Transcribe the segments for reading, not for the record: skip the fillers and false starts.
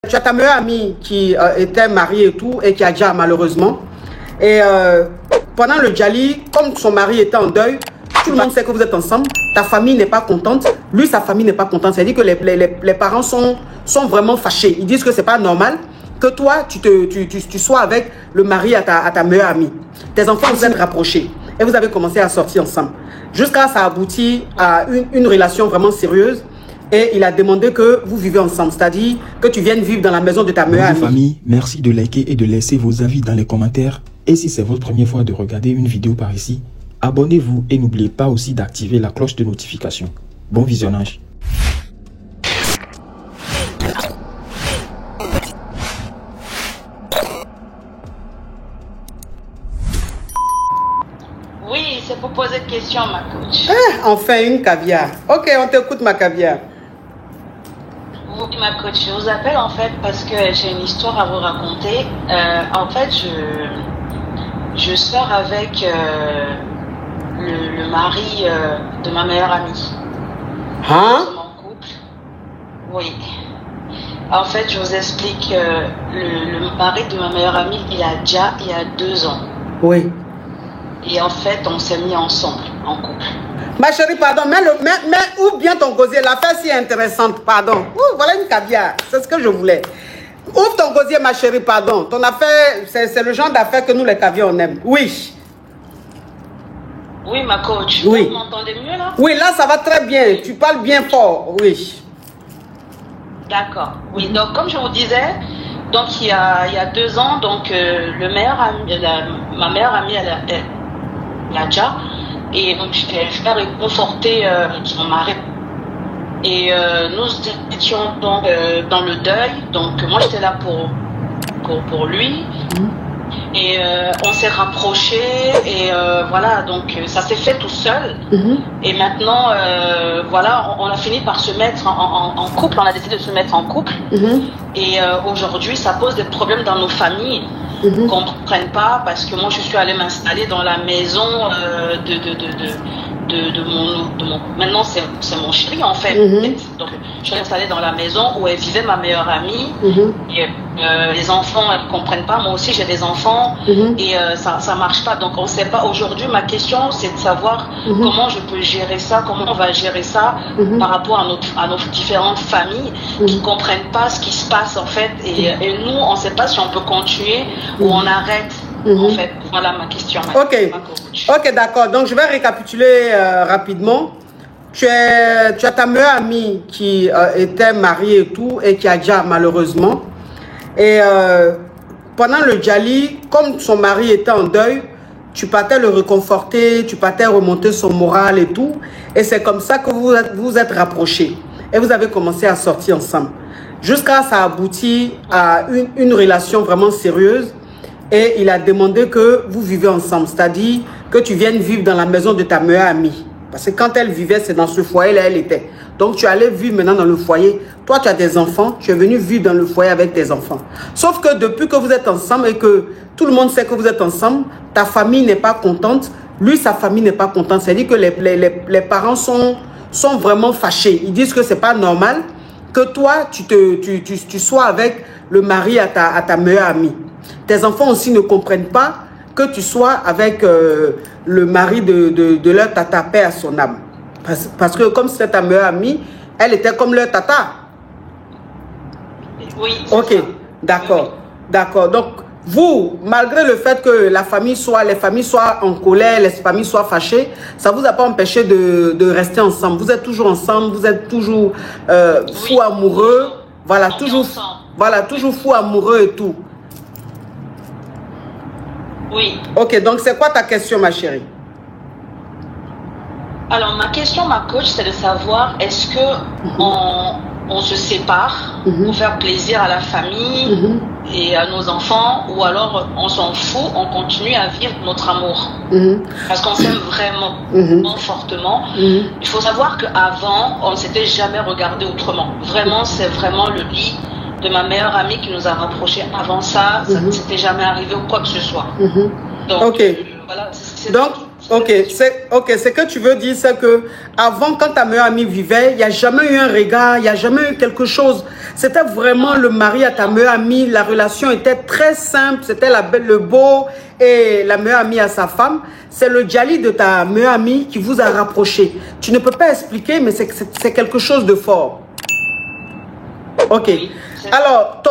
Tu as ta meilleure amie qui était mariée et tout, et qui a déjà malheureusement. Et pendant le Djali, comme son mari était en deuil, tout le monde sait que vous êtes ensemble, ta famille n'est pas contente, lui, sa famille n'est pas contente. C'est-à-dire que les parents sont vraiment fâchés. Ils disent que c'est pas normal que toi, tu sois avec le mari à ta meilleure amie. Tes enfants vous êtes rapprochés et vous avez commencé à sortir ensemble. Jusqu'à ça aboutit à une relation vraiment sérieuse. Et il a demandé que vous vivez ensemble, c'est-à-dire que tu viennes vivre dans la maison de ta meilleure amie. Famille, merci de liker et de laisser vos avis dans les commentaires. Et si c'est votre première fois de regarder une vidéo par ici, abonnez-vous et n'oubliez pas aussi d'activer la cloche de notification. Bon visionnage. Oui, c'est pour poser une question, ma coach. Ah, enfin une caviar. Ok, on t'écoute, ma caviar. Oui, ma coach, je vous appelle en fait parce que j'ai une histoire à vous raconter. En fait, je sors avec le mari de ma meilleure amie. Hein? Nous sommes en couple. Oui. En fait, je vous explique. Le mari de ma meilleure amie, il y a 2 ans. Oui. Et en fait, on s'est mis ensemble, en couple. Ma chérie, pardon, ouvre bien ton gosier. L'affaire si intéressante, pardon. Voilà une caviar, c'est ce que je voulais. Ouvre ton gosier, ma chérie, pardon. Ton affaire, c'est le genre d'affaire que nous, les caviars, on aime. Oui. Oui, ma coach. Oui. Vous m'entendez mieux, là? Oui, là, ça va très bien. Tu parles bien fort, oui. D'accord. Oui, donc, comme je vous disais, donc, il y a 2 ans, donc, ma meilleure amie, elle a déjà. Et donc, je vais réconforter son mari. Et nous étions donc dans le deuil. Donc, moi, j'étais là pour lui. Et on s'est rapprochés. Et voilà, donc, ça s'est fait tout seul. Et maintenant, voilà, on a fini par se mettre en couple. On a décidé de se mettre en couple. Et aujourd'hui, ça pose des problèmes dans nos familles. Qu'on ne comprenne pas parce que moi je suis allée m'installer dans la maison de mon maintenant c'est mon chéri en fait. Donc je suis installée dans la maison où elle vivait ma meilleure amie. Et les enfants elles comprennent pas, moi aussi j'ai des enfants. Et ça marche pas, donc on sait pas. Aujourd'hui ma question c'est de savoir comment je peux gérer ça, comment on va gérer ça par rapport à nos différentes familles qui comprennent pas ce qui se passe en fait. Et nous on sait pas si on peut continuer ou on arrête. En fait, voilà ma question. Ok, d'accord. Donc, je vais récapituler rapidement. Tu as ta meilleure amie qui était mariée et tout, et qui a déjà malheureusement. Et pendant le Djali, comme son mari était en deuil, tu partais le réconforter, tu partais remonter son moral et tout. Et c'est comme ça que vous vous êtes rapprochés. Et vous avez commencé à sortir ensemble. Jusqu'à ça aboutit à une relation vraiment sérieuse. Et il a demandé que vous vivez ensemble, c'est-à-dire que tu viennes vivre dans la maison de ta meilleure amie. Parce que quand elle vivait, c'est dans ce foyer-là, elle était. Donc, tu allais vivre maintenant dans le foyer. Toi, tu as des enfants, tu es venu vivre dans le foyer avec tes enfants. Sauf que depuis que vous êtes ensemble et que tout le monde sait que vous êtes ensemble, ta famille n'est pas contente, lui, sa famille n'est pas contente. C'est-à-dire que les parents sont vraiment fâchés. Ils disent que c'est pas normal que toi, tu sois avec le mari à ta meilleure amie. Tes enfants aussi ne comprennent pas que tu sois avec le mari de leur tata, paix à son âme. Parce que comme c'était ta meilleure amie, elle était comme leur tata. Oui. Ok, d'accord. D'accord. Donc, vous, malgré le fait que les familles soient en colère, les familles soient fâchées, ça ne vous a pas empêché de rester ensemble. Vous êtes toujours ensemble, vous êtes toujours fou amoureux. Voilà, toujours fou amoureux et tout. Oui. Ok, donc c'est quoi ta question, ma chérie? Alors, ma question, ma coach, c'est de savoir, est-ce que on se sépare pour faire plaisir à la famille et à nos enfants, ou alors on s'en fout, on continue à vivre notre amour parce qu'on s'aime vraiment fortement. Il faut savoir qu'avant, on ne s'était jamais regardé autrement. Vraiment, c'est vraiment le lit de ma meilleure amie qui nous a rapprochés. Avant ça, ça ne s'était jamais arrivé ou quoi que ce soit. Donc, ok. Voilà, Donc, Ok, ce que tu veux dire, c'est que avant, quand ta meilleure amie vivait, il n'y a jamais eu un regard, il n'y a jamais eu quelque chose. C'était vraiment le mari à ta meilleure amie. La relation était très simple. C'était la belle, le beau et la meilleure amie à sa femme. C'est le djali de ta meilleure amie qui vous a rapproché. Tu ne peux pas expliquer, mais c'est quelque chose de fort. Ok. Alors,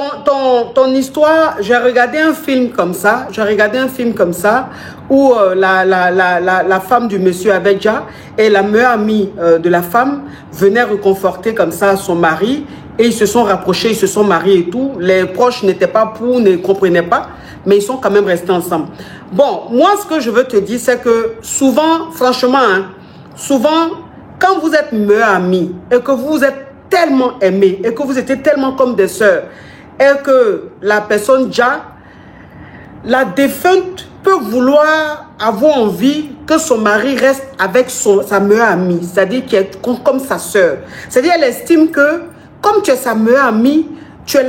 ton histoire, j'ai regardé un film comme ça. Où la femme du monsieur avait déjà et la meilleure amie de la femme venait reconforter comme ça son mari et ils se sont rapprochés, ils se sont mariés et tout. Les proches n'étaient pas pour, ne comprenaient pas, mais ils sont quand même restés ensemble. Bon, moi ce que je veux te dire, c'est que souvent, franchement, hein, souvent, quand vous êtes meilleure amie et que vous êtes tellement aimés et que vous étiez tellement comme des sœurs et que la personne déjà, la défunte peut vouloir avoir envie que son mari reste avec sa meilleure amie, c'est-à-dire qu'elle est comme sa sœur. C'est-à-dire qu'elle estime que comme tu es sa meilleure amie, tu es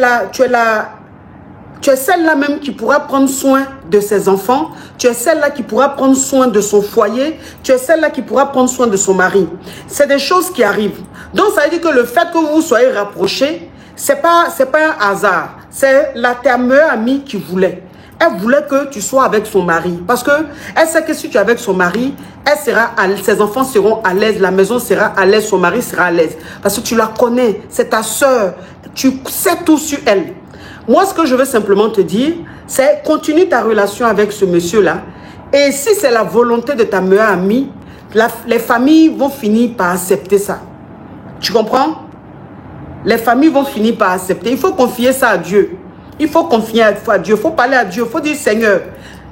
celle-là même qui pourra prendre soin de ses enfants, tu es celle-là qui pourra prendre soin de son foyer, tu es celle-là qui pourra prendre soin de son mari. C'est des choses qui arrivent. Donc ça veut dire que le fait que vous soyez rapprochés, c'est pas un hasard. C'est ta meilleure amie qui voulait. Elle voulait que tu sois avec son mari. Parce que elle sait que si tu es avec son mari, ses enfants seront à l'aise, la maison sera à l'aise, son mari sera à l'aise. Parce que tu la connais, c'est ta soeur, tu sais tout sur elle. Moi, ce que je veux simplement te dire, c'est continue ta relation avec ce monsieur-là. Et si c'est la volonté de ta meilleure amie, les familles vont finir par accepter ça. Tu comprends? Les familles vont finir par accepter. Il faut confier ça à Dieu. Il faut confier à Dieu. Il faut parler à Dieu. Il faut dire, Seigneur,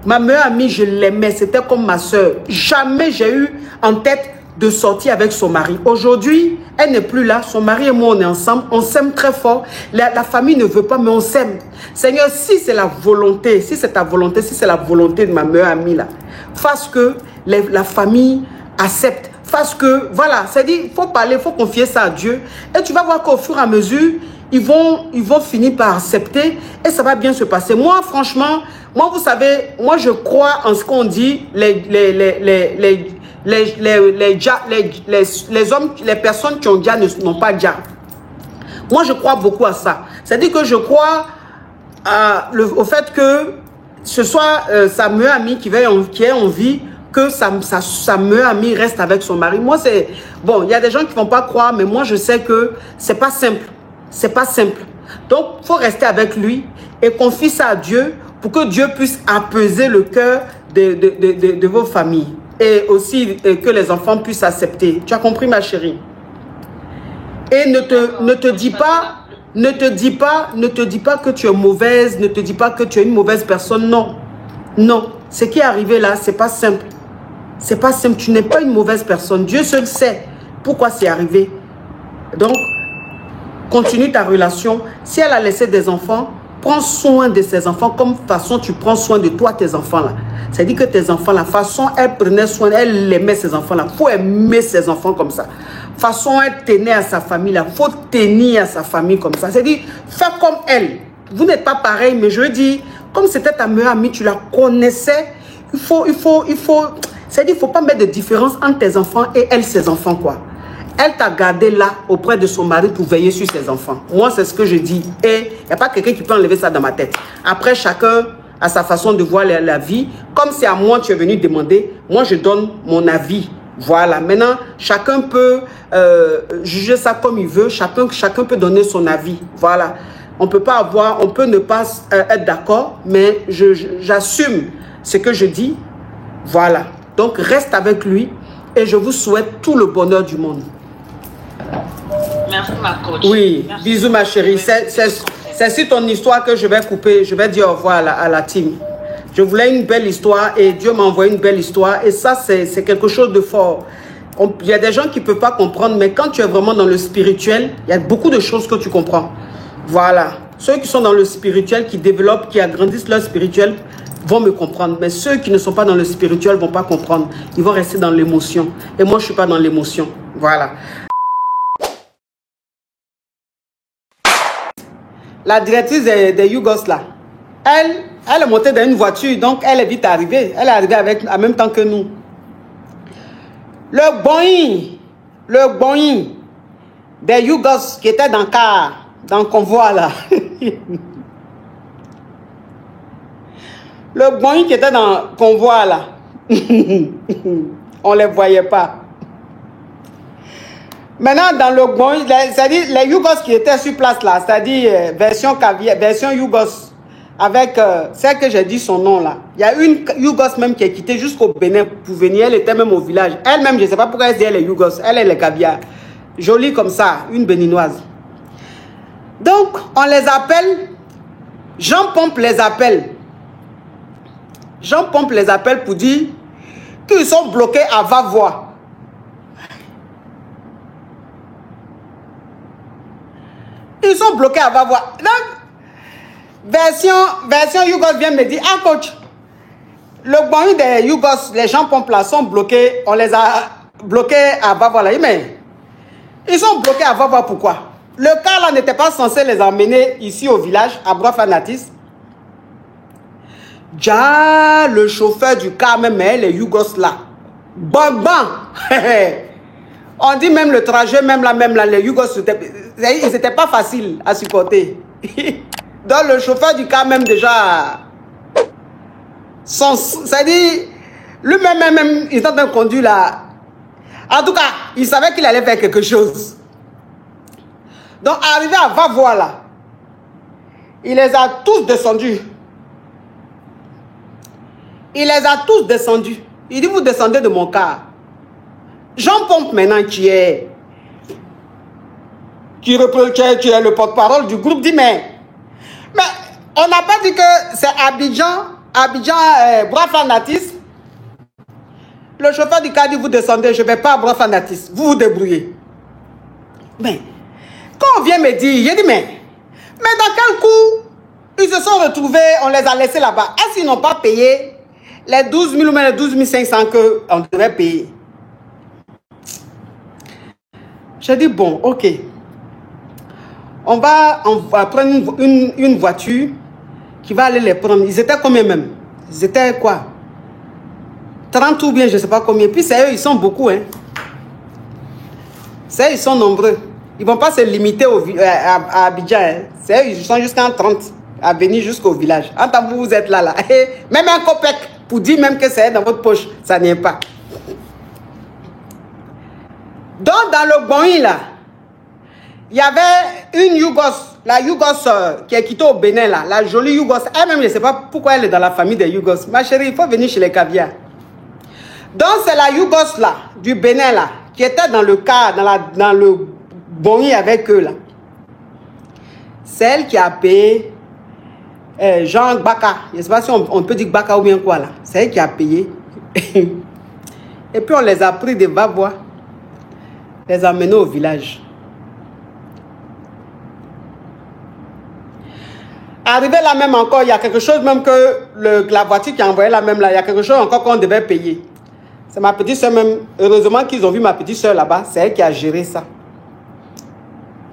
ma meilleure amie, je l'aimais. C'était comme ma soeur. Jamais j'ai eu en tête de sortir avec son mari. Aujourd'hui, elle n'est plus là. Son mari et moi, on est ensemble. On s'aime très fort. La famille ne veut pas, mais on s'aime. Seigneur, si c'est la volonté, si c'est ta volonté, si c'est la volonté de ma meilleure amie là, fasse que la famille accepte. Fasse que, voilà, c'est-à-dire, il faut parler, il faut confier ça à Dieu. Et tu vas voir qu'au fur et à mesure, ils vont finir par accepter et ça va bien se passer. Moi, franchement, moi, vous savez, moi, je crois en ce qu'on dit, les hommes, les personnes qui ont déjà n'ont pas déjà. Moi, je crois beaucoup à ça. C'est-à-dire que je crois au fait que ce soit sa meilleure amie qui ait envie que sa meilleure amie reste avec son mari. Moi, c'est... Bon, il y a des gens qui ne vont pas croire, mais moi, je sais que c'est pas simple. C'est pas simple. Donc, il faut rester avec lui et confier ça à Dieu pour que Dieu puisse apaiser le cœur de vos familles. Et aussi que les enfants puissent accepter. Tu as compris, ma chérie? Et ne te dis pas que tu es mauvaise, ne te dis pas que tu es une mauvaise personne. Non. Non. Ce qui est arrivé là, c'est pas simple. C'est pas simple. Tu n'es pas une mauvaise personne. Dieu seul sait pourquoi c'est arrivé. Donc, continue ta relation. Si elle a laissé des enfants, prends soin de ses enfants comme façon tu prends soin de toi, tes enfants là. C'est-à-dire que tes enfants, la façon elle prenait soin, elle aimait ses enfants là. Il faut aimer ses enfants comme ça. Façon elle tenait à sa famille là. Il faut tenir à sa famille comme ça. C'est-à-dire, fais comme elle. Vous n'êtes pas pareil, mais je dis, comme c'était ta meilleure amie, tu la connaissais, c'est-à-dire, il ne faut pas mettre de différence entre tes enfants et elle, ses enfants, quoi. Elle t'a gardé là, auprès de son mari, pour veiller sur ses enfants. Moi, c'est ce que je dis. Et il n'y a pas quelqu'un qui peut enlever ça dans ma tête. Après, chacun a sa façon de voir la vie. Comme c'est à moi que tu es venu demander, moi, je donne mon avis. Voilà. Maintenant, chacun peut juger ça comme il veut. Chacun peut donner son avis. Voilà. On peut ne pas être d'accord, mais j'assume ce que je dis. Voilà. Donc, reste avec lui et je vous souhaite tout le bonheur du monde. Merci, ma coach. Oui, merci. Bisous, ma chérie. C'est sur ton histoire que je vais couper. Je vais dire au revoir à la team. Je voulais une belle histoire et Dieu m'a envoyé une belle histoire. Et ça, c'est quelque chose de fort. Il y a des gens qui ne peuvent pas comprendre, mais quand tu es vraiment dans le spirituel, il y a beaucoup de choses que tu comprends. Voilà. Ceux qui sont dans le spirituel, qui développent, qui agrandissent leur spirituel, vont me comprendre. Mais ceux qui ne sont pas dans le spirituel ne vont pas comprendre. Ils vont rester dans l'émotion. Et moi, je ne suis pas dans l'émotion. Voilà. La directrice des Yougos, là, elle est montée dans une voiture, donc elle est vite arrivée. Elle est arrivée en même temps que nous. le Boeing des Yougos qui étaient dans le convoi là. Le Boeing qui était dans le convoi là. On ne les voyait pas. Maintenant, dans le Boeing, c'est-à-dire les Yougos qui étaient sur place là, c'est-à-dire version caviar, version Yougos, avec celle que j'ai dit son nom là. Il y a une Yougos même qui est quittée jusqu'au Bénin pour venir. Elle était même au village. Elle-même, je ne sais pas pourquoi elle dit elle est Yougos. Elle est les caviar. Jolie comme ça, une béninoise. Donc, on les appelle. Jean Pompe les appelle. Jean Pompe les appelle pour dire qu'ils sont bloqués à va-voir. Ils sont bloqués à va-voir. Donc, version Yougos vient me dire, ah coach, le Boeing des Yougos, les gens Pompe là sont bloqués, on les a bloqués à va-voir là. Mais ils sont bloqués à va-voir pourquoi? Le car là n'était pas censé les emmener ici au village, à Brafanatis. Déjà, le chauffeur du car, même les Yougos là, bon. On dit même le trajet, même là, les Yougos, ils n'étaient pas faciles à supporter. Donc le chauffeur du car même déjà, c'est-à-dire, lui-même, il est en train de conduire là. En tout cas, il savait qu'il allait faire quelque chose. Donc arrivé à va-voir là, il les a tous descendus. Il les a tous descendus. Il dit, vous descendez de mon car. Jean Pompe maintenant qui est le porte-parole du groupe dit, mais on n'a pas dit que c'est Abidjan, Brafanatis. Le chauffeur du car dit, vous descendez, je ne vais pas à Brafanatis. Vous vous débrouillez. Mais, quand on vient me dire, j'ai dit, mais dans quel coup ils se sont retrouvés, on les a laissés là-bas. Est-ce qu'ils n'ont pas payé les 12 000 ou les 12 500 qu'on devait payer? J'ai dit, bon, ok. On va prendre une voiture qui va aller les prendre. Ils étaient combien même? Ils étaient quoi? 30 ou bien, je ne sais pas combien. Puis c'est eux, ils sont beaucoup. Hein. C'est eux, ils sont nombreux. Ils ne vont pas se limiter à Abidjan. Hein. C'est eux, ils sont jusqu'à 30 à venir jusqu'au village. En tant que vous êtes là. Même un copec, pour dire même que c'est dans votre poche, ça n'y est pas. Donc, dans le Boeing, là, il y avait une Yougos, la Yougos qui est quittée au Bénin, là, la jolie Yougos. Elle-même, je ne sais pas pourquoi elle est dans la famille des Yougos. Ma chérie, il faut venir chez les caviars. Donc, c'est la Yougos, là, du Bénin, là, qui était dans le car, dans le Boeing avec eux, là. C'est elle qui a payé Jean Baka. Je ne sais pas si on peut dire Baka ou bien quoi, là. C'est elle qui a payé. Et puis, on les a pris de va-voir. Les a menés au village. Arrivé là même encore, il y a quelque chose même que la voiture qui a envoyé là même là, il y a quelque chose encore qu'on devait payer. C'est ma petite soeur même. Heureusement qu'ils ont vu ma petite soeur là-bas. C'est elle qui a géré ça.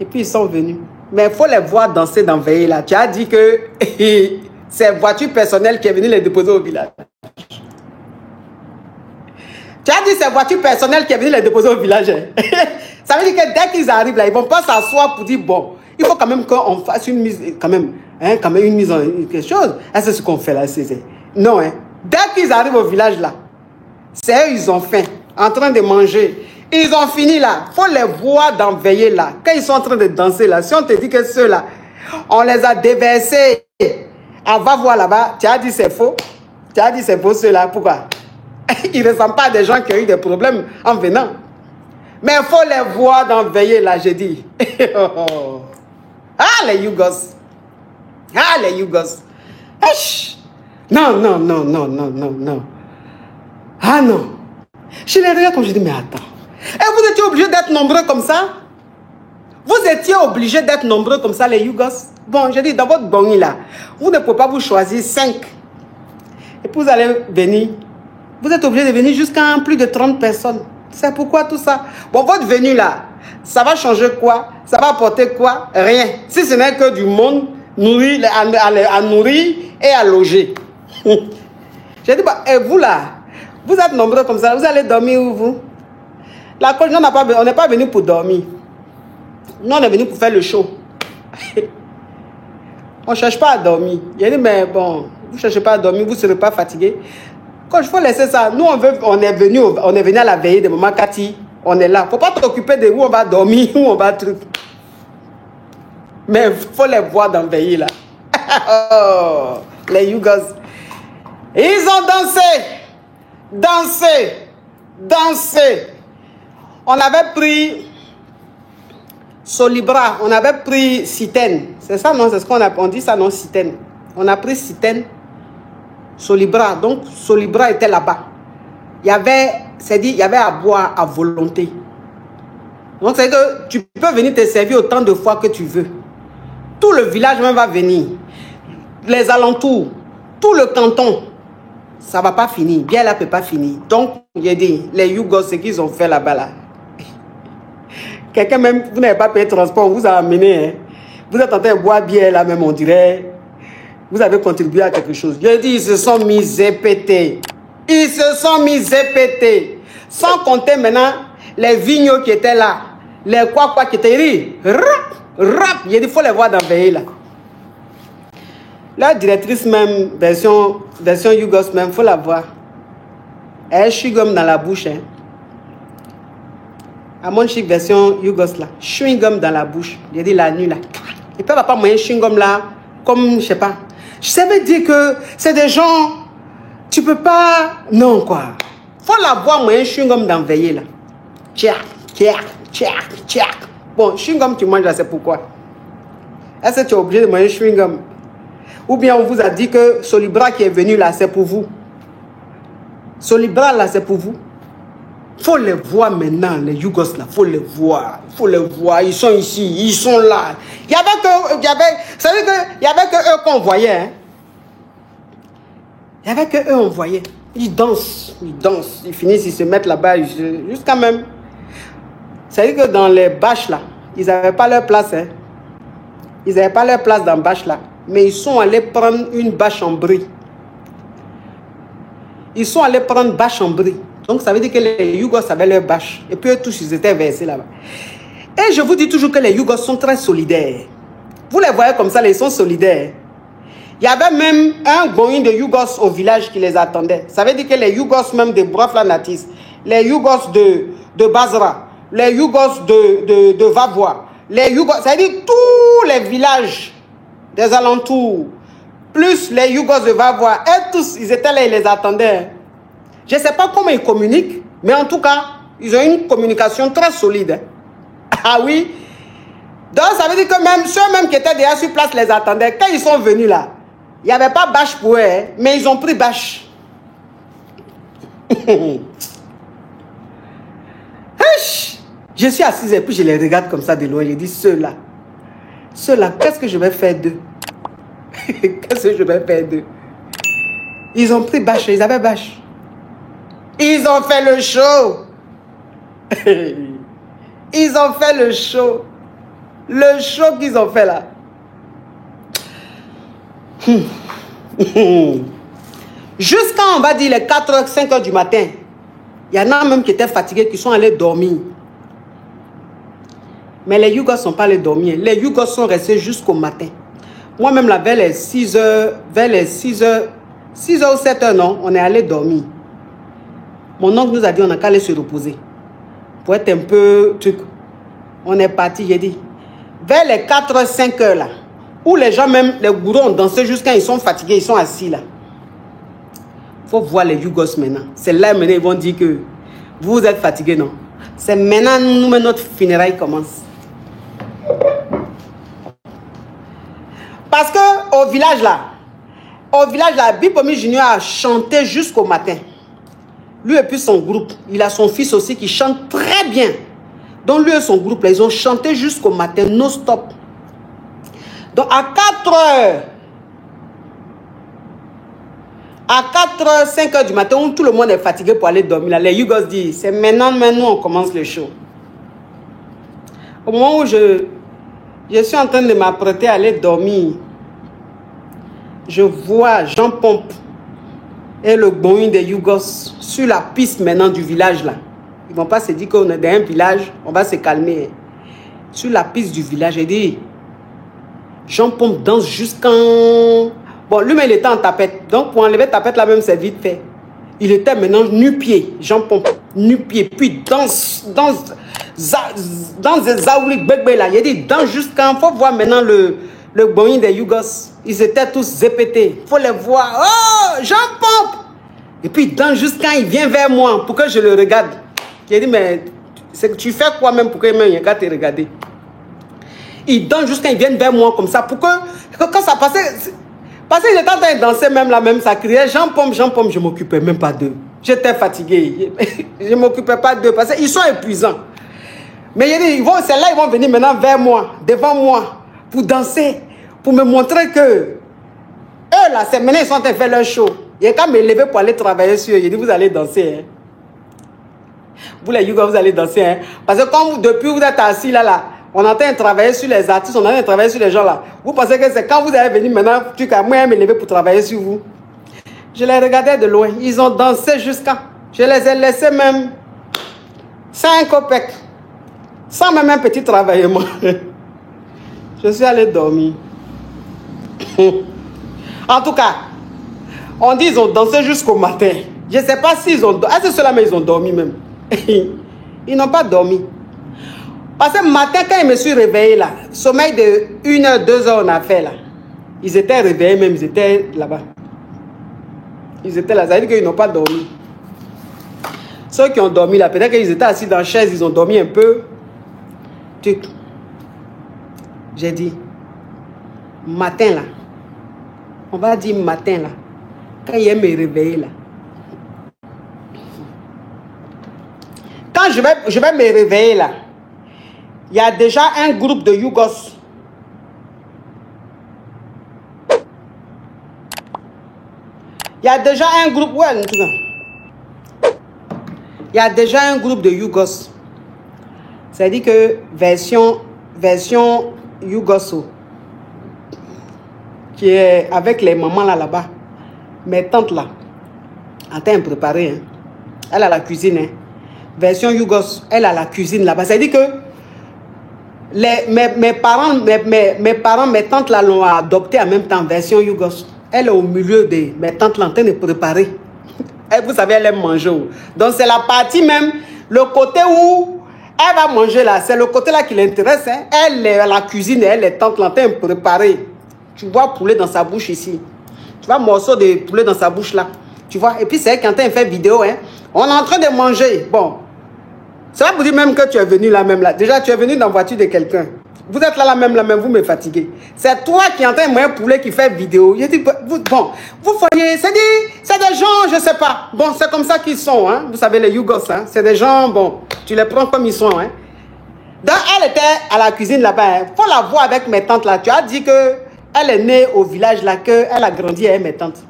Et puis ils sont venus. Mais il faut les voir danser dans Veillée là. Tu as dit que c'est voiture personnelle qui est venue les déposer au village. Tu as dit c'est voiture personnelle qui est venue les déposer au village. Ça veut dire que dès qu'ils arrivent là, ils ne vont pas s'asseoir pour dire bon, il faut quand même qu'on fasse une mise, quand même une mise en quelque chose. Est-ce que c'est ce qu'on fait là? Non, hein. Dès qu'ils arrivent au village là, c'est eux, ils ont faim, en train de manger. Ils ont fini là. Il faut les voir dans Veillée là. Quand ils sont en train de danser là, si on te dit que ceux-là, on les a déversés, on va voir là-bas, tu as dit c'est faux. Tu as dit c'est faux ceux-là. Pourquoi? Ils ne ressemblent pas à des gens qui ont eu des problèmes en venant. Mais il faut les voir dans Veillée là, j'ai dit. Ah, les Yougos. Ah, les Yougos. Non. Ah non. Je les regarde comme je dis, mais attends. Et vous étiez obligés d'être nombreux comme ça? Vous étiez obligés d'être nombreux comme ça, les Yougos? Bon, je dis, dans votre Boeing là, vous ne pouvez pas vous choisir 5. Et puis vous allez venir. Vous êtes obligés de venir jusqu'à plus de 30 personnes. C'est pourquoi tout ça? Bon, votre venue là, ça va changer quoi? Ça va apporter quoi? Rien. Si ce n'est que du monde à nourrir et à loger. J'ai dit, bah, et vous là, vous êtes nombreux comme ça, vous allez dormir où vous? La coach, on n'est pas venu pour dormir. Nous, on est venu pour faire le show. On ne cherche pas à dormir. Il a dit, mais bon, vous ne cherchez pas à dormir, vous ne serez pas fatigué. Quand il faut laisser ça, nous, on est venu à la veillée de Maman Cathy. On est là. Il ne faut pas t'occuper de où on va dormir, où on va truc. Mais il faut les voir dans la veillée, là. Oh, les Yougos. Ils ont dansé. On avait pris Solibra, on avait pris Citène. C'est ça, non? C'est ce qu'on a dit, ça, non? Citène. On a pris Citène, Solibra. Donc, Solibra était là-bas. Il y avait à boire à volonté. Donc, c'est que tu peux venir te servir autant de fois que tu veux. Tout le village même va venir. Les alentours, tout le canton. Ça ne va pas finir. Bien là, ne peut pas finir. Donc, j'ai dit, les Yougos, ce qu'ils ont fait là-bas, là. Quelqu'un même, vous n'avez pas payé le transport, on vous a amené. Hein. Vous êtes en train de boire bien là même, on dirait. Vous avez contribué à quelque chose. J'ai dit, ils se sont mis zépétés. Ils se sont mis zépétés. Sans compter maintenant les vignots qui étaient là. Les quoi qui étaient là. Rap. J'ai dit, il faut les voir dans le veillé là. La directrice même, version Yougos même, il faut la voir. Elle chewing gum dans la bouche. Hein. À mon chic version Yougos là. Chewing gum dans la bouche. J'ai dit la nuit là. Ils peuvent pas moyen chewing gum là. Comme, je sais pas. Ça veut dire que c'est des gens. Tu peux pas. Non quoi. Faut la voir moyen chewing gum dans veillé là. Tchac. Bon, chewing gum tu manges là, c'est pourquoi? Est-ce que tu es obligé de manger chewing gum? Ou bien on vous a dit que Solibra qui est venu là, c'est pour vous. Solibra là, c'est pour vous. Faut les voir maintenant, les Yougos là. Faut les voir. Ils sont ici, ils sont là. Il y avait que eux qu'on voyait. Hein. Il y avait que eux on voyait. Ils dansent. Ils finissent, ils se mettent là-bas jusqu'à même. C'est-à-dire que dans les bâches là, ils n'avaient pas leur place. Hein. Ils n'avaient pas leur place dans les bâches là. Mais ils sont allés prendre une bâche en brie. Donc ça veut dire que les Yougos avaient leur bâche. Et puis eux tous, ils étaient versés là-bas. Et je vous dis toujours que les Yougos sont très solidaires. Vous les voyez comme ça, ils sont solidaires. Il y avait même un goïn de Yougos au village qui les attendait. Ça veut dire que les Yougos même de Broflanatis, les Yougos de Basra, les Yougos de Vavois, les Yougos, ça veut dire tous les villages des alentours, plus les Yougos de Vavois, et tous, ils étaient là, ils les attendaient. Je ne sais pas comment ils communiquent, mais en tout cas, ils ont une communication très solide. Ah oui. Donc, ça veut dire que même ceux-mêmes qui étaient déjà sur place les attendaient. Quand ils sont venus là, il n'y avait pas bâche pour eux, hein, mais ils ont pris bâche. Je suis assise et puis je les regarde comme ça de loin. Je dis, ceux-là, qu'est-ce que je vais faire d'eux? Qu'est-ce que je vais faire d'eux? Ils ont pris bâche, ils avaient bâche. Ils ont fait le show. Ils ont fait le show. Le show qu'ils ont fait là. Jusqu'à, on va dire, les 4h, 5h du matin. Il y en a même qui étaient fatigués, qui sont allés dormir. Mais les Yougos ne sont pas allés dormir. Les Yougos sont restés jusqu'au matin. Moi-même, là, vers les 6h, ou 7h, non, on est allé dormir. Mon oncle nous a dit, on n'a qu'à aller se reposer. Pour être un peu truc. On est parti, j'ai dit. Vers les 4h, 5h, là, où les gens, même les gourous, ont dansé jusqu'à ils sont fatigués, ils sont assis là. Il faut voir les Yougos maintenant. C'est là maintenant, ils vont dire que vous êtes fatigués, non? C'est maintenant, nous, notre funérailles commence. Parce que au village là, Bipomi Junior a chanté jusqu'au matin. Lui et puis son groupe, il a son fils aussi qui chante très bien. Donc lui et son groupe, là, ils ont chanté jusqu'au matin, non stop. Donc à 4h, 5h du matin, où tout le monde est fatigué pour aller dormir, là, les Yougos disent, c'est maintenant, on commence le show. Au moment où je suis en train de m'apprêter à aller dormir, je vois Jean Pompe et le Boeing des Yougos sur la piste maintenant du village là. Ils ne vont pas se dire qu'on est dans un village, on va se calmer. Sur la piste du village, j'ai dit, Jean-Pompe danse jusqu'en... Bon, lui, mais il était en tapette. Donc, pour enlever tapette, là même, c'est vite fait. Il était maintenant nu-pied, Jean-Pompe, nu-pied. Puis danse des zaoulis, bébé là. Il dit, danse jusqu'en... Il faut voir maintenant le boing des Yougos. Ils étaient tous zépétés. Il faut les voir. Oh, Jean-Pompe! Et puis, danse jusqu'en il vient vers moi pour que je le regarde. J'ai dit, mais tu fais quoi même pour que je regarde te regarder? Il danse jusqu'à il vienne vers moi comme ça pour que quand ça passait, parce qu'il était en train de danser même là même, ça criait Jean-Pompe, Jean-Pompe, je ne m'occupais même pas d'eux. J'étais fatigué. Je ne m'occupais pas d'eux parce qu'ils sont épuisants. Mais il dit, c'est là ils vont venir maintenant vers moi, devant moi, pour danser, pour me montrer que eux là, c'est maintenant ils sont en train de faire leur show. Et quand me lever pour aller travailler sur eux, il dit, vous allez danser. Hein. Vous les Yougos, vous allez danser. Hein. Parce que comme depuis vous êtes assis là, on est en train de travailler sur les artistes, on est en train de travailler sur les gens là. Vous pensez que c'est quand vous allez venir maintenant, tu as moi me lever pour travailler sur vous. Je les regardais de loin. Ils ont dansé jusqu'à... Je les ai laissés même 5 copecs. Sans même un petit travaillement. Je suis allé dormir. En tout cas, on dit qu'ils ont dansé jusqu'au matin. Je ne sais pas s'ils ont dormi. Est-ce que ceux-là, mais ils ont dormi même? Ils n'ont pas dormi. Parce que le matin, quand je me suis réveillé là, sommeil de 1 heure, 2 heures on a fait là. Ils étaient réveillés même, ils étaient là-bas. Ils étaient là, ça veut dire qu'ils n'ont pas dormi. Ceux qui ont dormi là, peut-être qu'ils étaient assis dans la chaise, ils ont dormi un peu. J'ai dit, matin là, on va dire matin là, quand il me réveiller là. Quand je vais me réveiller là, il y a déjà un groupe de Yougos. Il y a déjà un groupe, ouais, en tout cas. Il y a déjà un groupe de Yougos. C'est-à-dire que version Yougoso, qui est avec les mamans là-bas, mes tantes là, en train de préparer. Hein. Elle a la cuisine. Hein. Version Yougos, elle a la cuisine là-bas. C'est-à-dire que mes parents, mes tantes là l'ont adopté en même temps, version Yougos. Elle est au milieu de mes tantes là en train de préparer. Et vous savez, elle aime manger. Donc c'est la partie même, le côté où elle va manger là, c'est le côté là qui l'intéresse. Hein. Elle est à la cuisine et elle est tante là en train de préparer. Tu vois poulet dans sa bouche ici. Tu vois morceau de poulet dans sa bouche là. Tu vois, et puis c'est elle qui est en train de faire vidéo. Hein. On est en train de manger. Bon. Ça va vous dire même que tu es venu là même là. Déjà, tu es venu dans la voiture de quelqu'un. Vous êtes là même, vous me fatiguez. C'est toi qui entends un poulet qui fait vidéo. Je dis, bon, vous voyez, c'est des gens, je ne sais pas. Bon, c'est comme ça qu'ils sont, hein. Vous savez, les Yougos, hein. C'est des gens, bon, tu les prends comme ils sont, hein. Donc, elle était à la cuisine là-bas. Il faut la voir avec mes tantes là. Tu as dit qu'elle est née au village là, qu'elle a grandi avec mes tantes.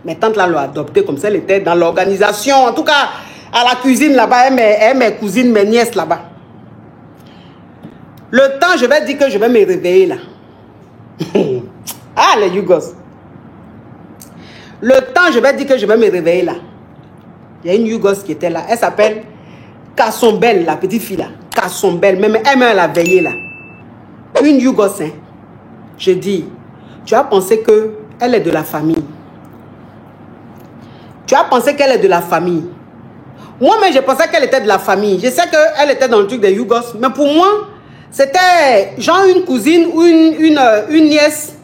Mes tantes là l'ont adoptée comme ça, elle était dans l'organisation. En tout cas, à la cuisine là-bas, mes cousines, mes nièces là-bas. Le temps, je vais dire que je vais me réveiller là. Ah, les Yougos. Le temps, je vais dire que je vais me réveiller là. Il y a une Yougos qui était là. Elle s'appelle Kassombel, la petite fille là. Kassombel, même elle a veillé là. Une Yougos, hein. Je dis, tu as pensé qu'elle est de la famille. Tu as pensé qu'elle est de la famille. Moi-même, je pensais qu'elle était de la famille. Je sais qu'elle était dans le truc des Yougos. Mais pour moi, c'était genre une cousine ou une nièce.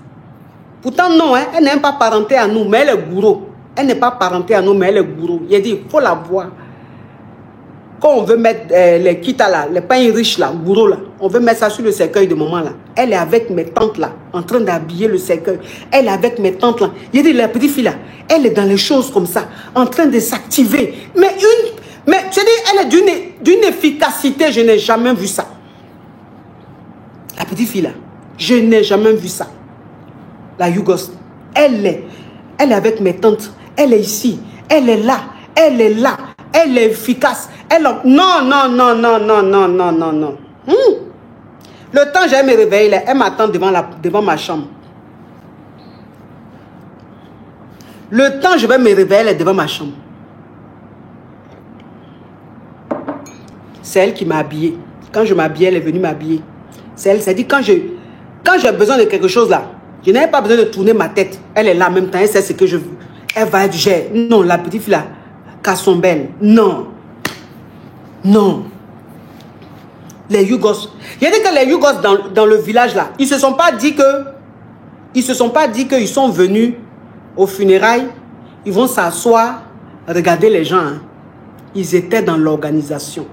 Pourtant, non, hein, elle n'est pas parentée à nous, mais elle est gourou. Elle n'est pas parentée à nous, mais elle est gourou. Il a dit, il faut la voir. Quand on veut mettre les kitas là, les pains riches là, gourou là, on veut mettre ça sur le cercueil de maman là. Elle est avec mes tantes là, en train d'habiller le cercueil. Elle est avec mes tantes là. Il a dit, la petite fille là, elle est dans les choses comme ça, en train de s'activer. Mais tu dis, elle est d'une efficacité, je n'ai jamais vu ça. La petite fille là, je n'ai jamais vu ça. La Yougos, elle est avec mes tantes, elle est ici, elle est là, elle est là, elle est efficace. Non. Le temps, j'ai me réveiller là, elle m'attend devant ma chambre. Le temps, je vais me réveiller là devant ma chambre. c'est elle qui m'a habillée. Quand je m'habillais, elle est venue m'habiller. C'est elle, c'est dit, quand j'ai besoin de quelque chose là, je n'avais pas besoin de tourner ma tête. Elle est là en même temps, elle sait ce que je veux. Elle va être gère. Non, la petite fille là, cassons belle. Non. Non. Les Yougos. Il y a dit que les Yougos dans le village là, ils se sont pas dit qu'ils sont venus aux funérailles, ils vont s'asseoir, regarder les gens. Hein. Ils étaient dans l'organisation.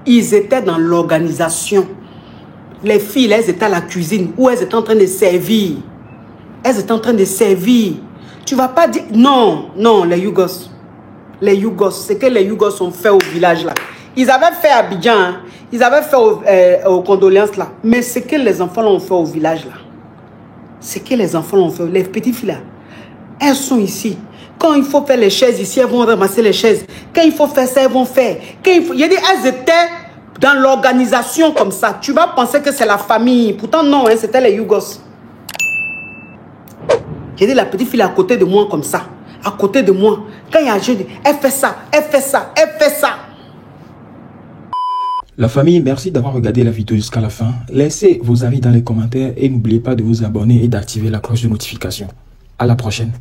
Ils étaient dans l'organisation. Les filles, elles étaient à la cuisine où elles étaient en train de servir. Elles étaient en train de servir. Tu vas pas dire... Non, non, les Yougos. Les Yougos, c'est que les Yougos ont fait au village là. Ils avaient fait à Abidjan, hein. Ils avaient fait aux condoléances là. Mais c'est que les enfants l'ont fait au village là. C'est que les enfants l'ont fait. Les petites filles là, elles sont ici. Quand il faut faire les chaises ici, elles vont ramasser les chaises. Quand il faut faire ça, elles vont faire. Il y a dit, elles étaient dans l'organisation comme ça. Tu vas penser que c'est la famille. Pourtant non, hein, c'était les Yougos. J'ai dit, la petite fille est à côté de moi comme ça. À côté de moi. Quand il y a un jeu, elle fait ça, elle fait ça, elle fait ça. La famille, merci d'avoir regardé la vidéo jusqu'à la fin. Laissez vos avis dans les commentaires et n'oubliez pas de vous abonner et d'activer la cloche de notification. À la prochaine.